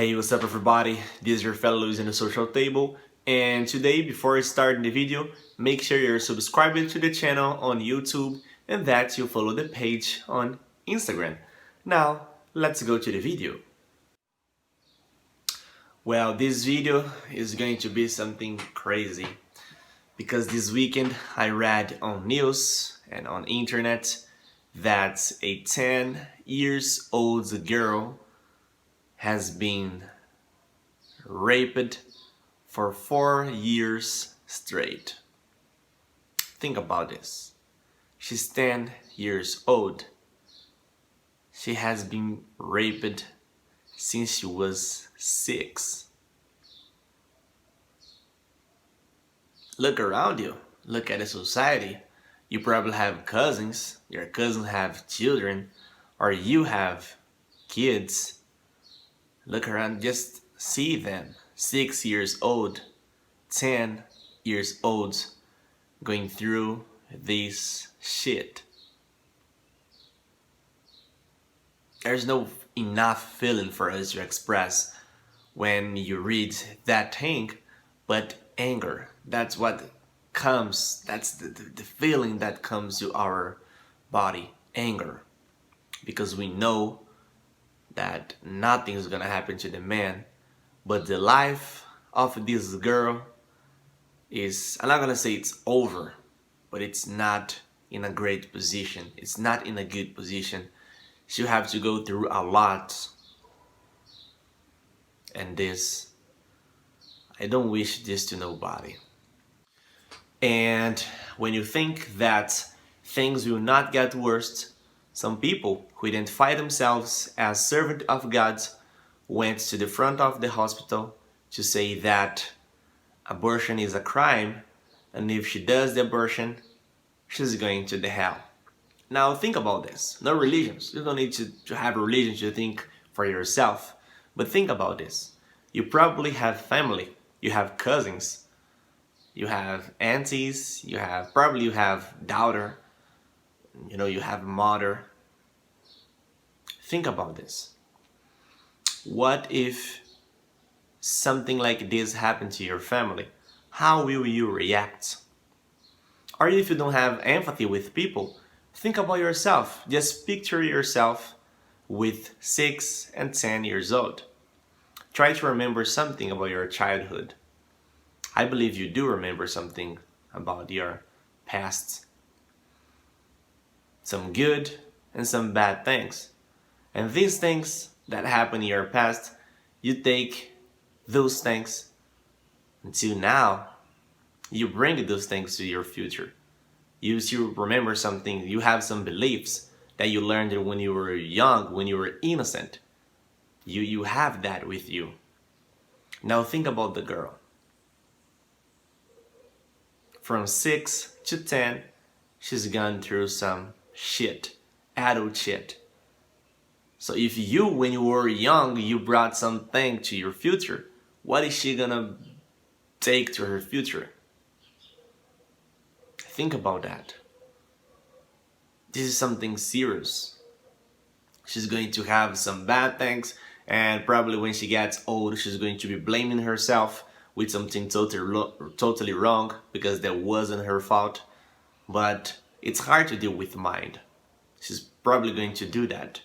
Hey, what's up everybody? This is your fellows in the social table, and today before starting the video, make sure you're subscribing to the channel on YouTube and that you follow the page on Instagram. Now, let's go to the video. Well, this video is going to be something crazy because this weekend I read on news and on internet that a 10 years old girl has been raped for 4 years straight. Think about this. She's 10 years old. She has been raped since she was 6. Look around you. Look at the society. You probably have cousins. Your cousins have children. Or you have kids. Look around, just see them. 6 years old, 10 years old, going through this shit. There's no enough feeling for us to express when you read that thing, but anger. That's what comes, that's the feeling that comes to our body, anger. Because we know that nothing is gonna happen to the man, but the life of this girl is, I'm not gonna say it's over, but it's not in a great position. It's not in a good position. She'll have to go through a lot, and this, I don't wish this to nobody. And when you think that things will not get worse, some people who identify themselves as servant of God went to the front of the hospital to say that abortion is a crime, and if she does the abortion, she's going to the hell. Now think about this. No religions. You don't need to have a religion to think for yourself. But think about this. You probably have family. You have cousins. You have aunties. You have daughter. You have a mother. Think about this. What if something like this happened to your family? How will you react? Or if you don't have empathy with people, think about yourself. Just picture yourself with 6 and 10 years old. Try to remember something about your childhood. I believe you do remember something about your past. Some good and some bad things. And these things that happen in your past, you take those things until now. You bring those things to your future. You still remember something, you have some beliefs that you learned when you were young, when you were innocent. You have that with you. Now think about the girl. From 6 to 10, she's gone through some shit, adult shit. So if you, when you were young, you brought something to your future, what is she gonna take to her future? Think about that. This is something serious. She's going to have some bad things, and probably when she gets old, she's going to be blaming herself with something totally wrong because that wasn't her fault. But it's hard to deal with mind. She's probably going to do that.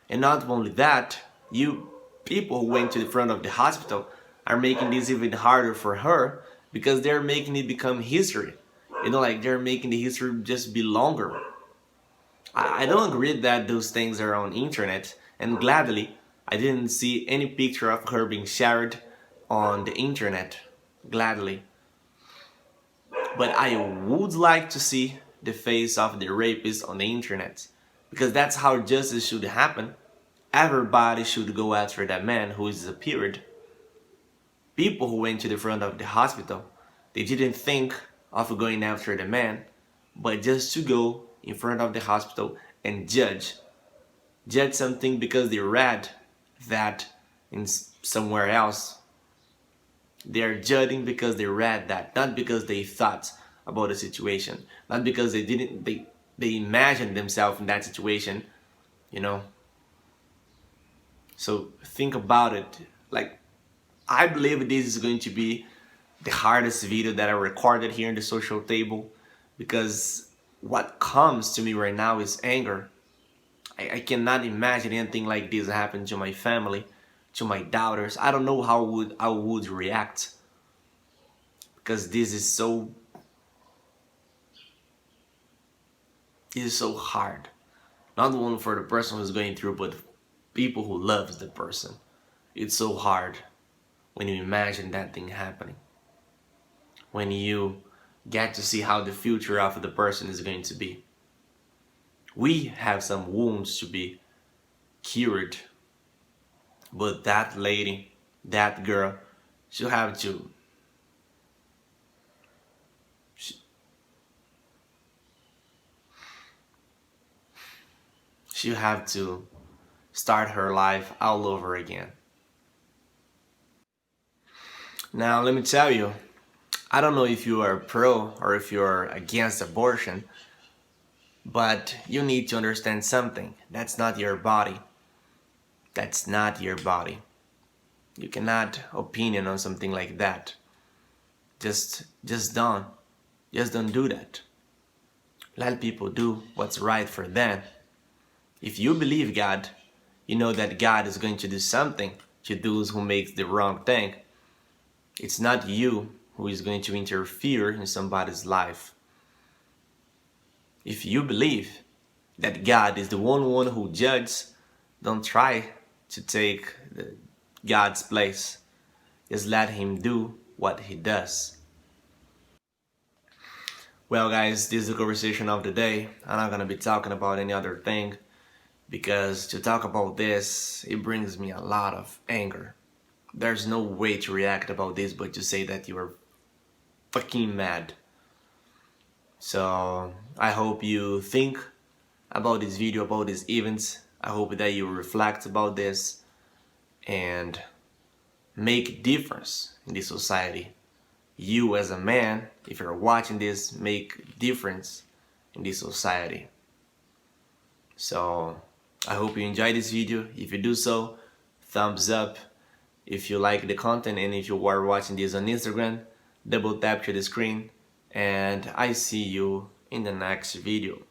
And not only that, you people who went to the front of the hospital are making this even harder for her because they're making it become history. They're making the history just be longer. I don't agree that those things are on internet, and gladly, I didn't see any picture of her being shared on the internet. Gladly. But I would like to see the face of the rapist on the internet, because that's how justice should happen. Everybody should go after that man who disappeared. People who went to the front of the hospital, they didn't think of going after the man, but just to go in front of the hospital and judge something because they read that in somewhere else. They are judging because they read that, not because they thought about the situation, not because they imagined themselves in that situation, So think about it Like, I believe this is going to be the hardest video that I recorded here in the social table, because what comes to me right now is anger. I cannot imagine anything like this happen to my family, to my daughters. I don't know how I would react, because this is so hard. Not only for the person who's going through, but people who loves the person. It's so hard when you imagine that thing happening. When you get to see how the future of the person is going to be. We have some wounds to be cured, but that lady, that girl, she'll have to she'll have to start her life all over again. Now let me tell you, I don't know if you are pro or if you're against abortion, but you need to understand something. That's not your body. That's not your body. You cannot opinion on something like that. Just don't do that. Let people do what's right for them. If you believe God, you know that God is going to do something to those who make the wrong thing. It's not you who is going to interfere in somebody's life. If you believe that God is the one who judges, don't try to take God's place. Just let him do what he does. Well guys, this is the conversation of the day. I'm not gonna be talking about any other thing, because to talk about this, it brings me a lot of anger. There's no way to react about this but to say that you are fucking mad. So I hope you think about this video, about these events. I hope that you reflect about this and make a difference in this society. You as a man, if you're watching this, make a difference in this society. So I hope you enjoyed this video. If you do so, thumbs up. If you like the content, and if you are watching this on Instagram, double tap to the screen, and I see you in the next video.